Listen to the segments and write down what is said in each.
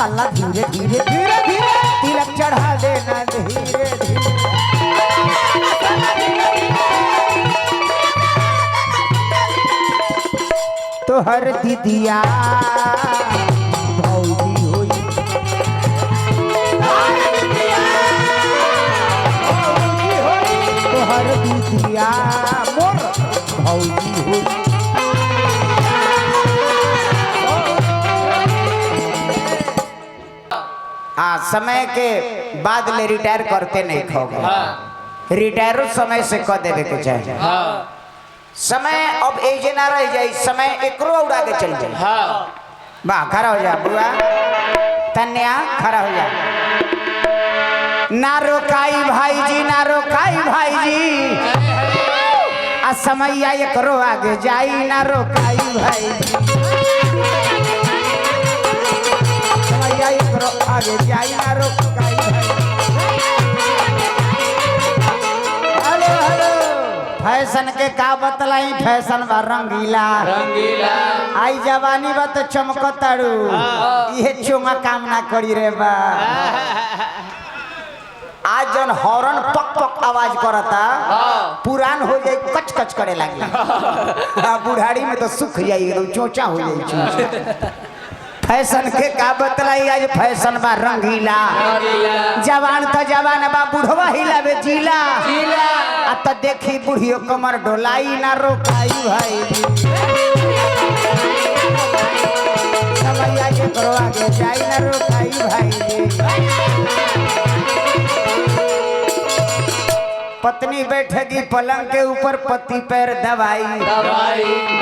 साला धीरे धीरे धीरे धीरे तिलक चढ़ा देना धीरे धीरे तो हर दीदिया भौजी हुई तो हर दीदिया मोर भौजी हुई। समय के बाद ले रिटायर करते नहीं खोगे। रिटायर समय से कह देवे के चाहिए। समय अब एजे ना रह जाए, समय एकरो उड़ा के चल जाए। वाह खड़ा हो जा बुआ, तन्या खड़ा हो जा। ना रोकाई भाई जी, ना रोकाई भाई जी, आ समय एकरो आगे जाई, ना रोकाई भाई जी, एकरो आगे जाई, ना रोकाई भाई। हेलो हेलो फैशन के का बतलाई, फैशन बा रंगीला रंगीला, आई जवानी बा तो चमकताड़ू, ये चोंगा काम ना करी रे बा। आज जन हॉर्न पक पक आवाज करता, पुरान हो जाए कच कच करे लगी, बुढ़ाड़ी में तो सुख जाई, चोचा हो जाए चोचा। फैशन के का बतलाई, आज फैशन बा रंगीला, जवान तो जवान बा, बुढ़वा हिलावे जिला, आ तो देखी बुढ़ियो कमर डोलाई, ना रोकाई भाई समैया के करो आगे जाई, ना रोकाई भाई। पत्नी बैठेगी पलंग के ऊपर, पति पैर दबाई,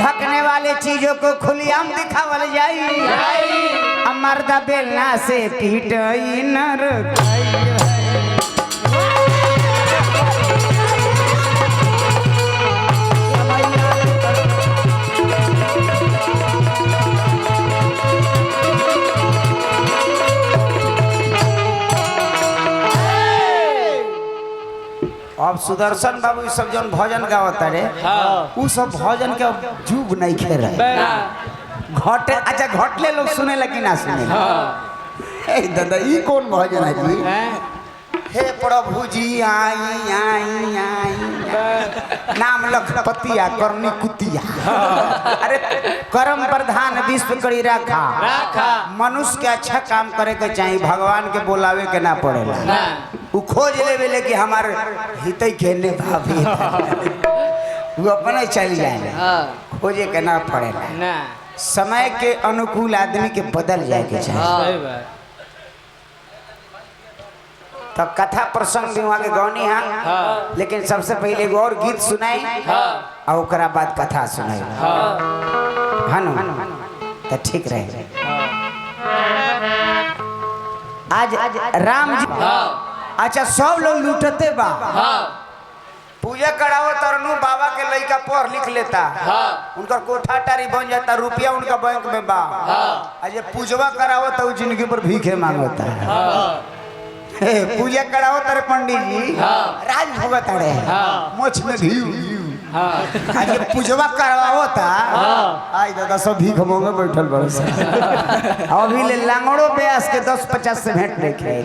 ढकने वाले चीजों को खुलेआम दिखावल जाई, मर्दा बेलना से पीटई, न रोकाई। अब सुदर्शन बाबू सब जन भजन गावता रे, उ सब भजन के जुग नहीं खे रहे। घटे अच्छा घटले लोग सुने लगी ना सुने। दादा ई कौन भजन है जी? हे प्रभु जी आई आई आई, नाम लखपतिया करनी कुतिया, अरे कर्म प्रधान विश्व करी रखा, मनुष्य के अच्छा काम करे के चाहिए, भगवान के बोलावे के ना पड़ेला। वो खोज ले कि हमारे हितई खेलने भाभी वो अपने चल जाए, खोजे के ना पड़ेला। समय के अनुकूल आदमी के बदल जाए के चाहिए। तो कथा प्रसंग भी वहाँ के गौनी है, लेकिन सबसे पहले एगो और गीत सुनाई, और ओकरा बाद कथा सुनाई, है ना? तो ठीक रहे। आज राम जी, अच्छा सब लोग लूटते बा, पूजा कराओ तरनू बाबा के लड़का पढ़ लिख लेता, उनका कोठा टारी बन जाता, रुपया उनका बैंक में बा, आज पूजवा कराओ तो जिंदगी पर भीखे मांगता है। पूजा कराओ तारे पंडित जी, राज भोगत अड़े मोछ में घी, आज पूजवा करवाओ था, आज दादा सब भीख मांगे बैठल बरस। अभी ले लांगड़ो ब्यास के 10-50 से भेंट नहीं खाए,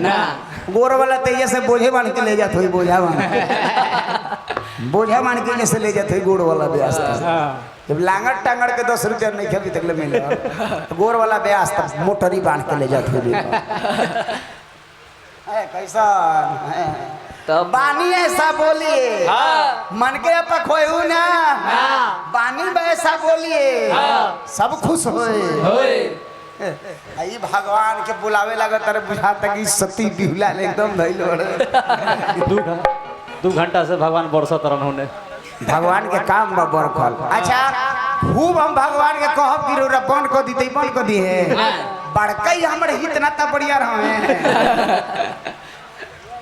गोर वाला तेजे से बोझे बांध के ले जात हुई, बोझा बांध के जैसे ले जाते हुई गोड़ वाला ब्यास था। जब लांगड़ टांगड़ के 10 रुपया नहीं अभी तक मिले, गोर वाला ब्यास था मोटरी बांध के ले जाते हुए। कैसा तो बानी ऐसा बोलिए, मन के खोयू ना, बानी ऐसा बोलिए, सब खुश होए। आई भगवान के बुलावे लगा तारे बुझाता कि सती बिहुला एकदम धइल बड़े। 2 घंटा से भगवान बरसत रहन होने, भगवान के काम बा बरखल। अच्छा खूब हम भगवान के कहब कि रोरा बंद कर दी, बंद कर दी है, बड़का ही हमरे इतना ता बढ़िया रहे।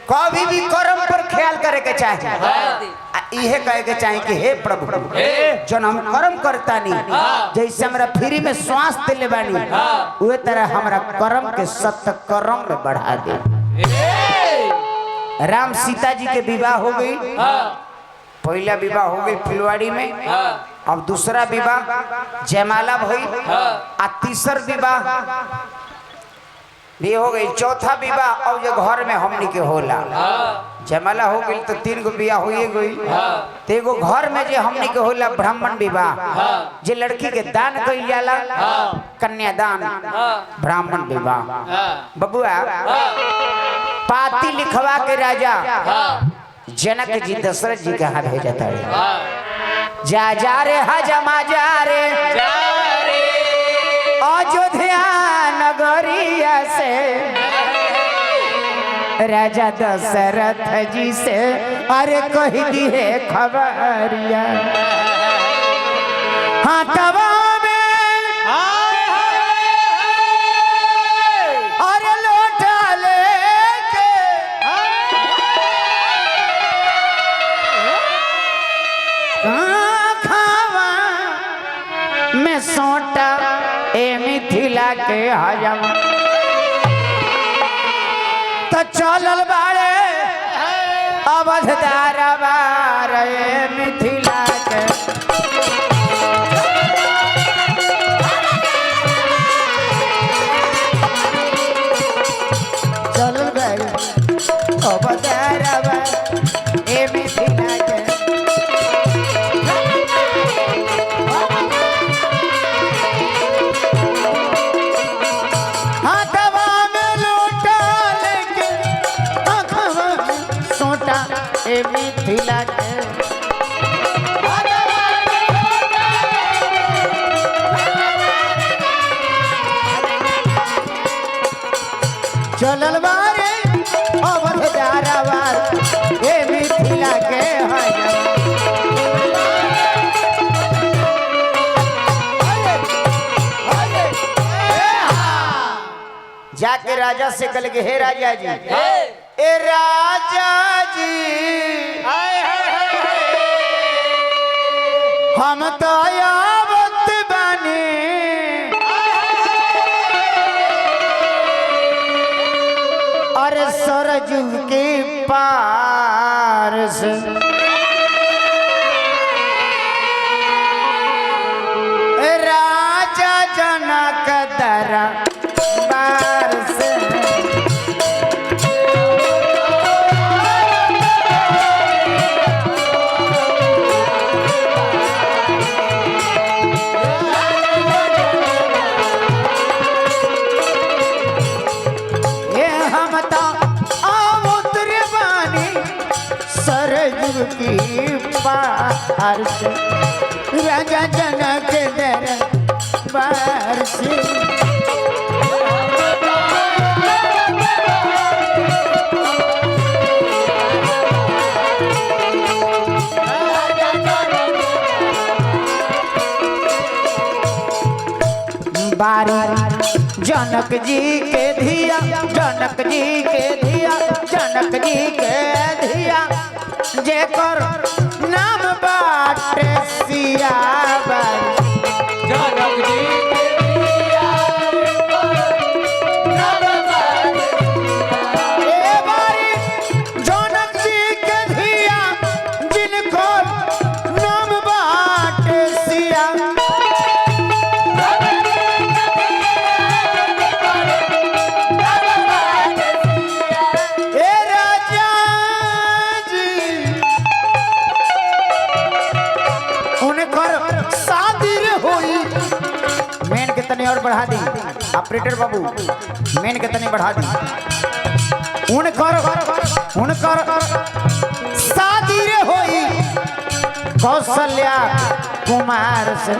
कभी भी कर्म पर ख्याल करे के चाहिए, इहे कहे के चाहिए कि हे प्रभु जन हम कर्म करता नहीं, जैसे हमरा फ्री में श्वास दिले बानी, उहे तरह हमरा कर्म के सत्य कर्म में बढ़ा दे। राम सीता जी के विवाह हो गई, पहला विवाह हो गई फुलवाड़ी में, अब दूसरा विवाह जयमाला भई, आ तीसर विवाह भी हो गई। चौथा विवाह और जो घर में हमनी के होला जयमाला हो गई तो 3 गो बियाह हो गई। तो एगो घर में जो हमनी के होला ब्राह्मण विवाह जे लड़की के दान कइल जाला कन्यादान ब्राह्मण विवाह। बबुआ पाती लिखवा के राजा जनक जी दशरथ जी कहाँ भेजता है जा रे हजमा जा रे अयोध्या नगरिया से राजा दशरथ जी से अरे कह दी है खबरिया। हाँ तवा में अरे लोटा लेके खावा में सोटा ए मिथिला के हजमा तो चलल बारे अवधदार बारे मिथिला के चलल बारे अवधदार बारे मिथिला के मिथिला के चलल बारे अवधदार बारे मिथिला के जाके राजा से कल के हे राजा जी ए राजा जी हम तो आवत बानी अरे सरजू के पार से राजा जनक दरबार से की पार से राजा जनक दरबार से बारी जनक जी के धिया जनक जी के धिया जनक जी के धिया जेकर नाम बाटे सिया जनक जी के धिया नाम बाटे ए बारी जनक जी के धिया जिनकर नाम बाटे सिया और बढ़ा दी ऑपरेटर बाबू मेन के तनी बढ़ा दी उनकर शादी रे होई कौशल्या कुमार से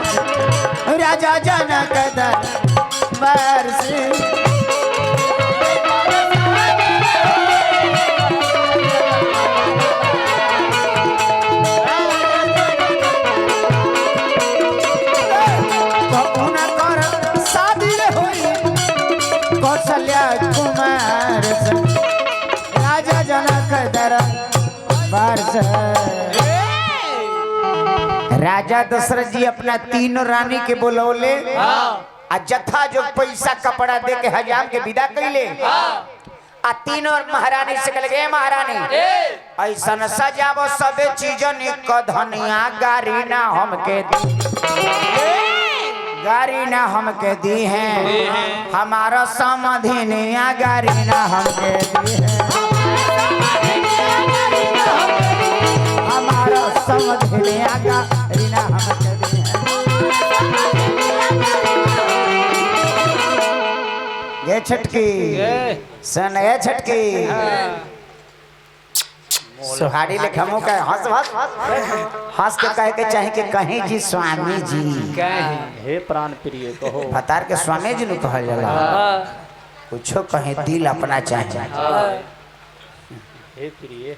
राजा जनक दरबार से कौशल्या कुमार से राजा जनक दरबार से राजा दशरथ जी अपना तीनों रानी के बुलौले आ जथा जो पैसा कपड़ा दे के हजाम के विदा कैले आ तीनों महारानी से कल गए महारानी ऐसा न सजावो सबे चीजन क धनिया गारी ना हमके गाड़ी ना हमके दी है हमारा समाधिनिया गाड़ी ना हमके दी है हमारा समाधिनिया गाड़ी ना हमके दी है। ये छटकी सन ये छटकी सुहारी लिखा मुँह का हंस हंस हंस के कहे के चाहे कि कहीं जी स्वामी जी हे प्राण प्रिय कहो भतार के स्वामी जी नु कहल जाला कुछो कहीं दिल अपना चाहे हे प्रिय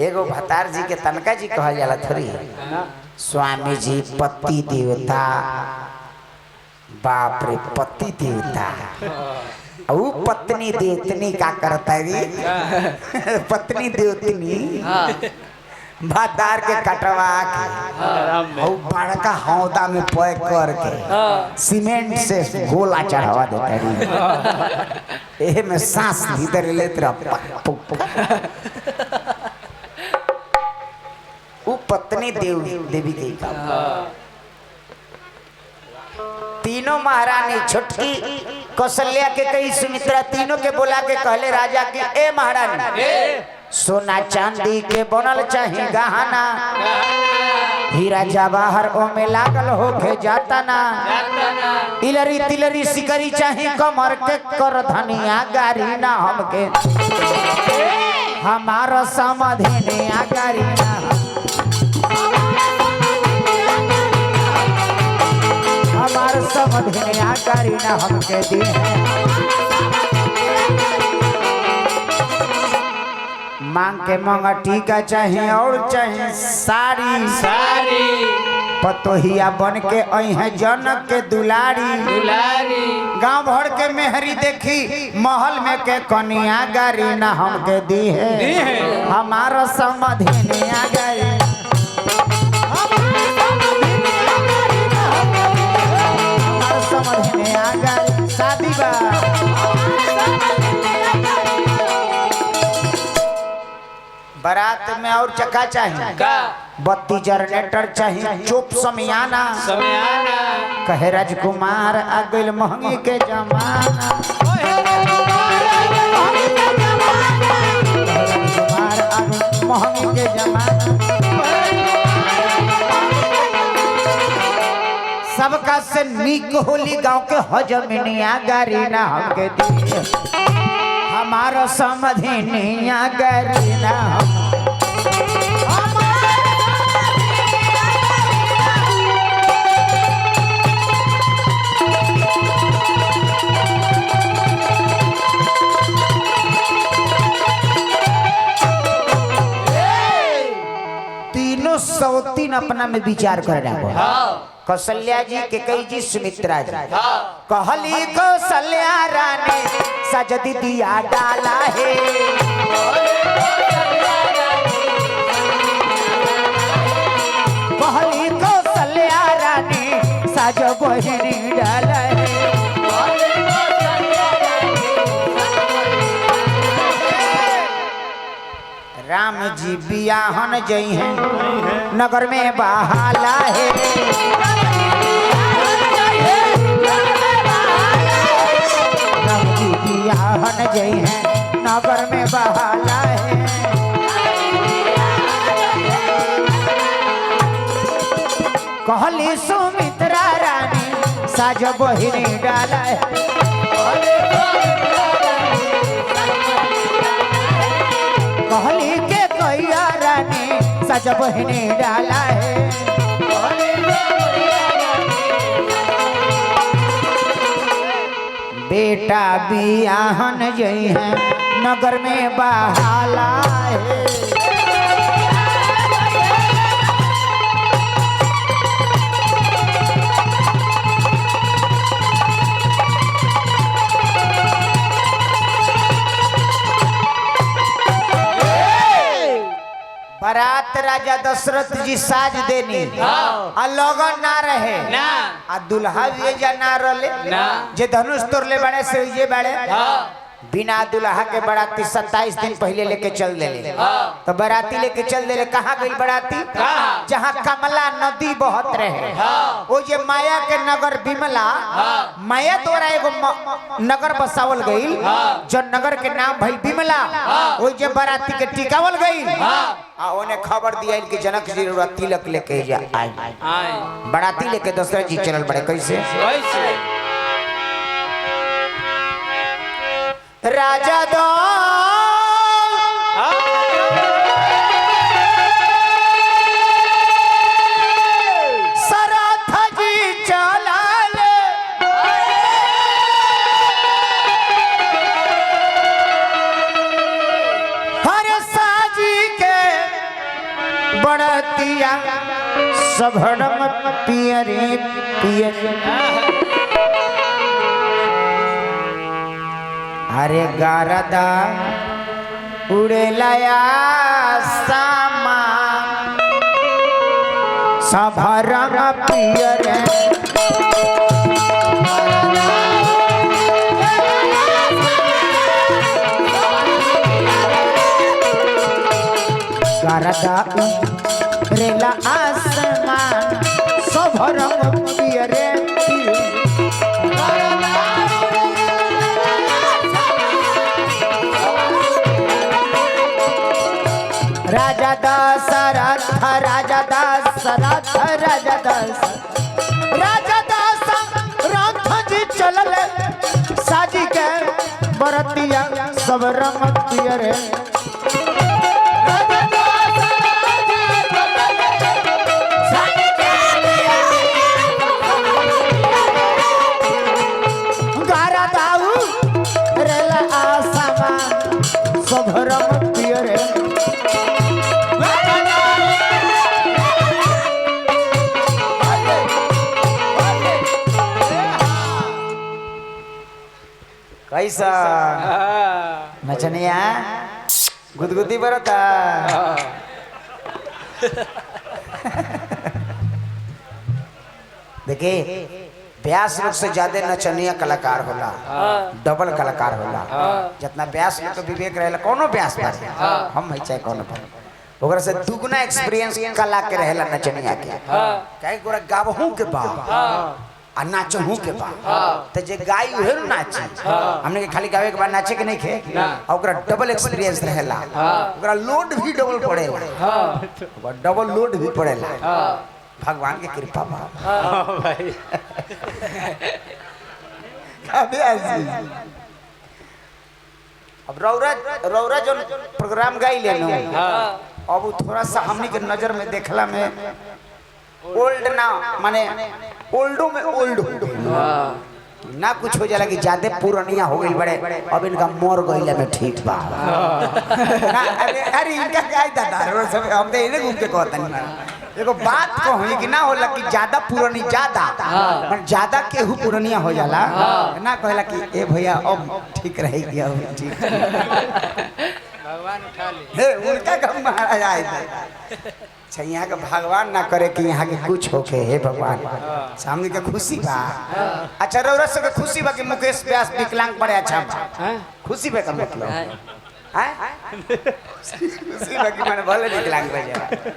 एगो भतार जी के तनका जी कहल जाला थोड़ी स्वामी जी पति देवता बाप रे पति देवता वो पत्नी देवतनी का करता है पत्नी देवतनी भातार के कटवा के और बड़का हौदा में पैक करके सीमेंट से गोला चढ़ावा देता है एह में सांस भीतर लेते रह वो पत्नी देवी के काम तीनों महारानी छुटकी कौशल्या के कई सुमित्रा तीनों के बोला के कहले राजा की ए महारानी सोना चांदी के बनल चाहे गहना हीरा जवाहर ओ में लागल होके जाता ना इलरी तिलरी सिकरी चाहे कमर के कर धनिया गारी ना हमके हमारा समाधिनिया गारी ना हमारे समाधिनिया गाड़ी ना हमके दी है मांग के मंगटी का चाहिए और चाहिए साड़ी पतोहिया बन के आई है जनक के दुलारी गांव भर के मेहरी देखी महल में के कनिया गाड़ी ना हमके दी है हमारा समाधिनिया गाड़ी समझने आ गई शादी बा बारात में और चक्का चाहिए बत्ती जनरेटर चाहिए चुप समियाना कहे राजकुमार आ गइल महंगी के जमाना राजकुमार आ गइल महंगी के जमाना सबका से नीक होली गांव के हजमिनिया गारी ना हमके दी हमारा समाधिनिया गारी ना तीनों सौतीन अपना में विचार कर रहा कौशल्या जी के कई जी सुमित्रा जी कहली कौशल्या रानी सजदी दिया डाला है कहली कौशल्या रानी सज बहिनी डाला है राम जी बियाहन जई हैं नगर में बहाला है राम जी बियाहन जई हैं नगर में बहाला है कहली सुमित्रा रानी साज बहिनी डाला है कहली के कैया रानी सज बहिनी डाला है बेटा बियाहन जई है नगर में बहाला है बारात राजा दशरथ जी साज देनी आ लगन ना रहे आ दुल्हा ये जा ना रले जे धनुष तोड़ले बड़े से ये बड़े बिना दुल्हा के बाराती 27 दिन पहले लेके चल देले। तो बाराती लेके चल देले कहाँ गई बाराती? जहाँ कमला नदी बहत रहे। वो ये माया के नगर बिमला माया द्वारा एगो नगर बसावल गई जो नगर के नाम भई बिमला। वो ये बाराती के टिकावल गई उन्हें खबर दिया कि जनक जी तिलक लेके आए। बाराती लेके दशरथ जी चलल बड़े कैसे? राजा दो सरथ जी चलल हर साजी के बड़तिया सभरम पियरे पियरे। अरे गारदा उड़े लया सामा सभरम पियर। गारदा उड़े ला आसमान सभरम पियर। राजा दशरथ राजा दशरथ राजा दशरथ जी चलल साजी के बरतिया सब रंग पियर। गारा दाऊ रेला आसमान सब रंग पियर। कैसा नचनिया गुदगुदी बरता? देखिए व्यास लोग से ज्यादा नचनिया कलाकार होला, डबल कलाकार होला। जितना व्यास लोग तो विवेक रहेला कोनो व्यास बात हम है चाहे कोनो ओकरा से दुगुना एक्सपीरियंस कला के रहेला नचनिया के। काहे गोरा गावहू के बा आ नाचहू के बा तो जे गाई उहे नाची। हमने के खाली गावे के बाद नाचे के नहीं खे ओकरा डबल एक्सपीरियंस रहेला। ओकरा लोड भी डबल पड़ेला, डबल लोड भी पड़ेला। भगवान के कृपा बा भाई। अब रौरा जो प्रोग्राम गाई लेनो अब थोड़ा सा हमनी के नजर में देखला में ओल्ड ना माने ओल्डो में ओल्ड ना कुछ हो जाला कि ज्यादा पुरानिया हो गई बड़े अब इनका मोर गईला में ठीक बा। अरे इनका गाय दादा सब हम तो इने घूम के कहता नहीं। एगो बात कहूं कि ना होला कि ज्यादा पुरानी ज्यादा पर ज्यादा केहू पुरानिया हो जाला ना कहला कि ए भैया अब ठीक रहेगी अब ठीक भगवान उठा ले। हे उनका कब महाराज आए अच्छा यहाँ के भगवान ना करे कि यहाँ के कुछ होके हे भगवान सामने के खुशी बा। अच्छा रौरा सब के खुशी बा कि मुकेश व्यास विकलांग पड़े अच्छा बा खुशी बा का मतलब हैं खुशी बा कि माने भले विकलांग हो जाए।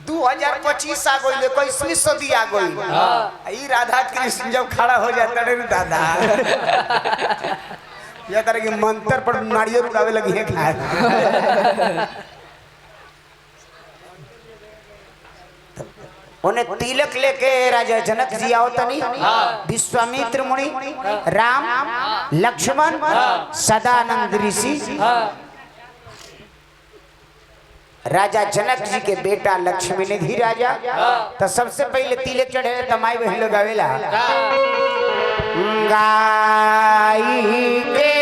2025 आ गई 21वीं सदी आ गई। ई राधा कृष्ण जब खड़ा हो जाता रे दादा या तरह के मंत्र पर नारियल उड़ावे लगी है खाए। उन्हें तिलक लेके राजा जनक जी आओ तनी विश्वामित्र मुनि राम लक्ष्मण सदानंद ऋषि राजा जनक जी के बेटा लक्ष्मी निधि राजा। तो सबसे पहले तिलक चढ़े तो माई बहन लोग आवेला गाई के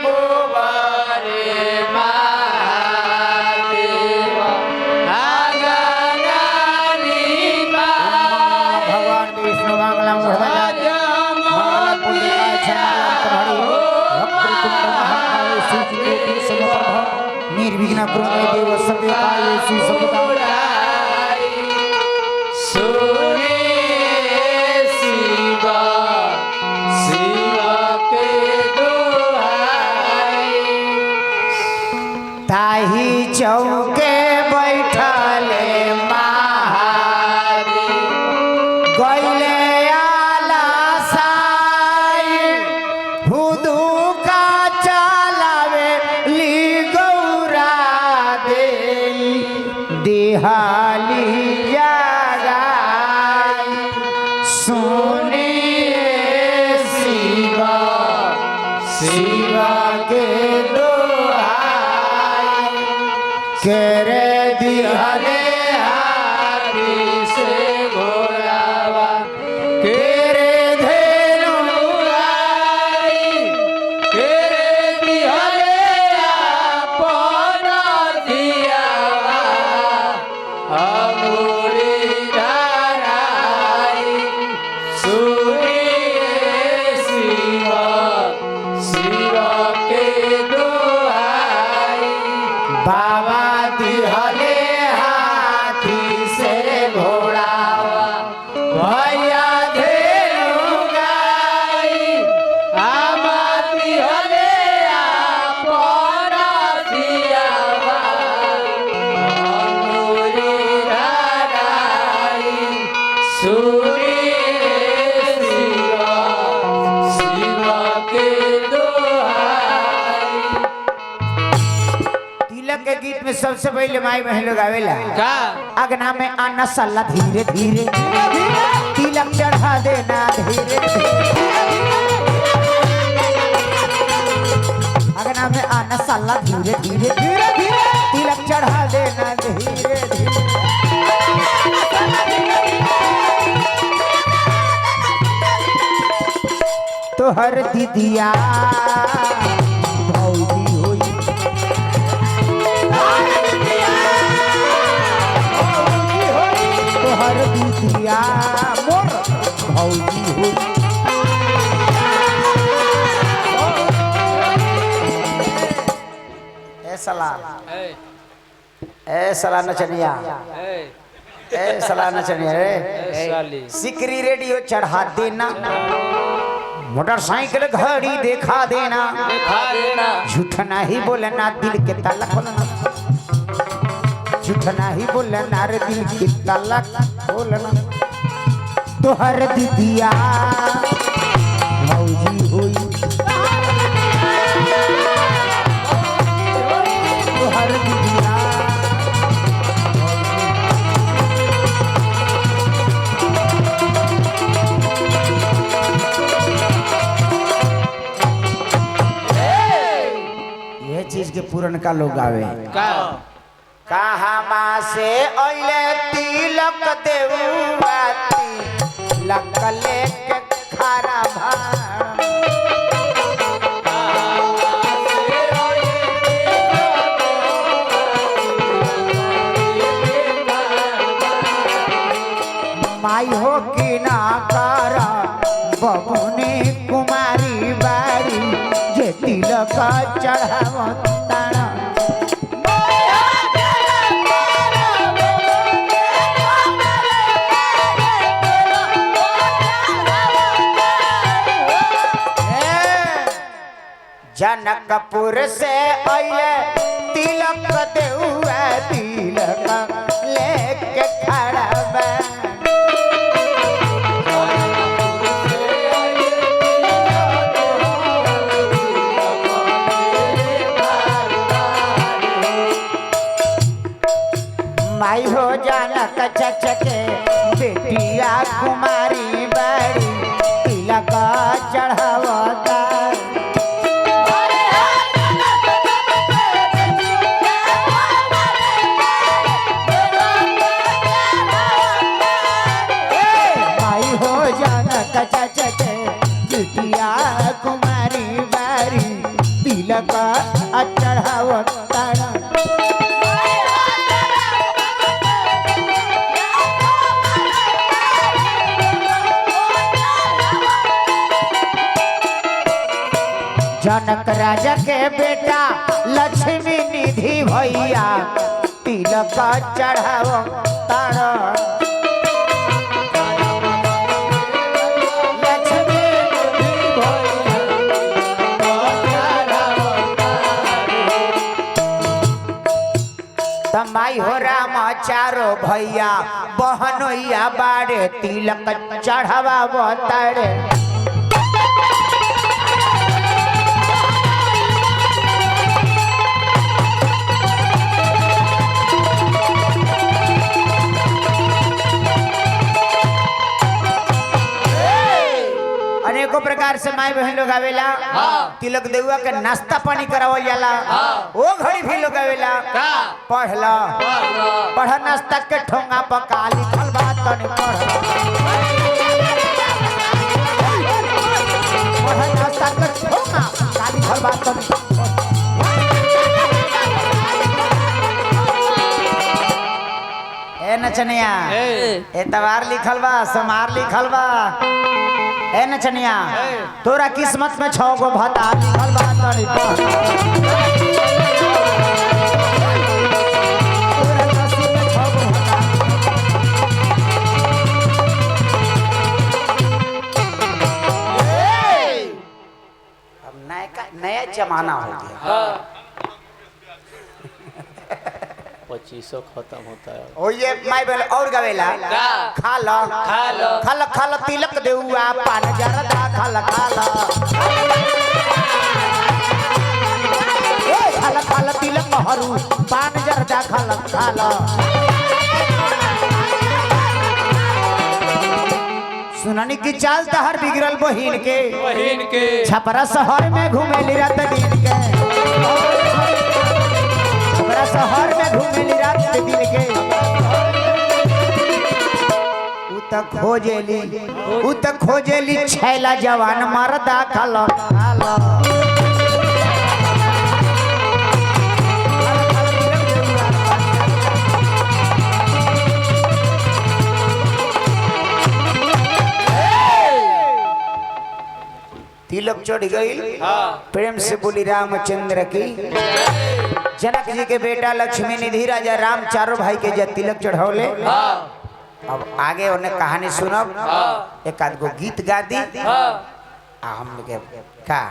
गोबरे भगवान विष्णु मंगलम निर्विघ्न कुरु देव सत्यकाय श्री सत्यकाय सुरे शिवा शिवा के चौके बैठले महादेव गईले आला साई हुदू का चलावे ली गौरा दे दिहाली जगाई सुनिए शिवा शिवा के दोहाई करे दिहले हाथी से घोड़ावा केरे धेनु गाई केरे दिहले आपन दियावा अमूरी धाराई सुनिए शिवा शिवा के दोहाई बाबा दिहले हाथी से घोड़ावा भैया धेनु गाई आमा दिहले आपन दियावा अमूरी धाराई सुनिए शिवा शिवा के दोहाई। तिलक के गीत में सबसे पहले माई बहन लोग आवेला का अगना में आना साला धीरे धीरे तिलक चढ़ा देना धीरे अगना में आना साला धीरे धीरे तिलक चढ़ा देना धीरे धीरे तो हर दीदिया भौजी होई तो हर दीदिया मोर भौजी होई ए सला नचनिया ए सला नचनिया रे साली सिकरी रेडियो चढ़ा देना मोटरसाइकिल घड़ी देखा देना दिखा देना झूठ नहीं बोलना दिल के ताला खोलना झूठ नहीं बोलना रे दिल के ताला खोलना तो हर दीदिया भौजी हुई तो हर दीदिया ये चीज के पूरन का लोग आवे का कहामा से ओले तिलक देउआती तिलक लेके खारा भार माई हो कि ना करा बबुनी कुमारी बारी जे तिलक चढ़ावताना जनकपुर से आइले तिलक देउआ तिलक लेके खड़ा बा माई हो जनक चचके बेटिया कुमारी बारी तिलक चढ़ावता चचके बिटिया कुमारी बारी तिलक चढ़ावतारा जनक राजा के बेटा लक्ष्मी निधि भैया तिलक चढ़ावतारा चारो भैया बहनोइया बाड़े तिलक चढ़ावा बताड़े। अनेकों प्रकार से माई बहन लोग आवेला तिलक देउआ के नाश्ता पानी करावल जाला। वो घड़ी भी लोग आवेला पढ़ला पढ़ नाश्ता के ठोंगा पका लिखल बात तनी पढ़ नाश्ता के ठोंगा पका लिखल बात तनी। ए नचनिया एतवार लिखल बा सोमवार लिखल बा। ए नचनिया तोरा किस्मत में 6 गो भता लिखल बा तनी पढ़। तोरा नसीब में 6 गो भता। अब नया जमाना हो गया। 2500 खत्म होता है। ओ ये माई बेल और गवेला खा लो खा लो तिलक देउआ पान जरदा खा लो खा लो तिलक महरू पान जरदा खा लो। सुननी की चाल तहर बिगड़ल बहिन के छपरा शहर में घूमेली रात दिन के। छपरा शहर में घूमेली रात दिन के। उ त खोजेली छैला जवान मरदा खालो तिलक चढ़ गई। प्रेम से बोली रामचंद्र की। जनक जी के बेटा लक्ष्मी निधि राजा राम चारों भाई के जब तिलक चढ़ौले। अब आगे उन्हें कहानी सुनब एक आध गो गीत गा दी हम लोग का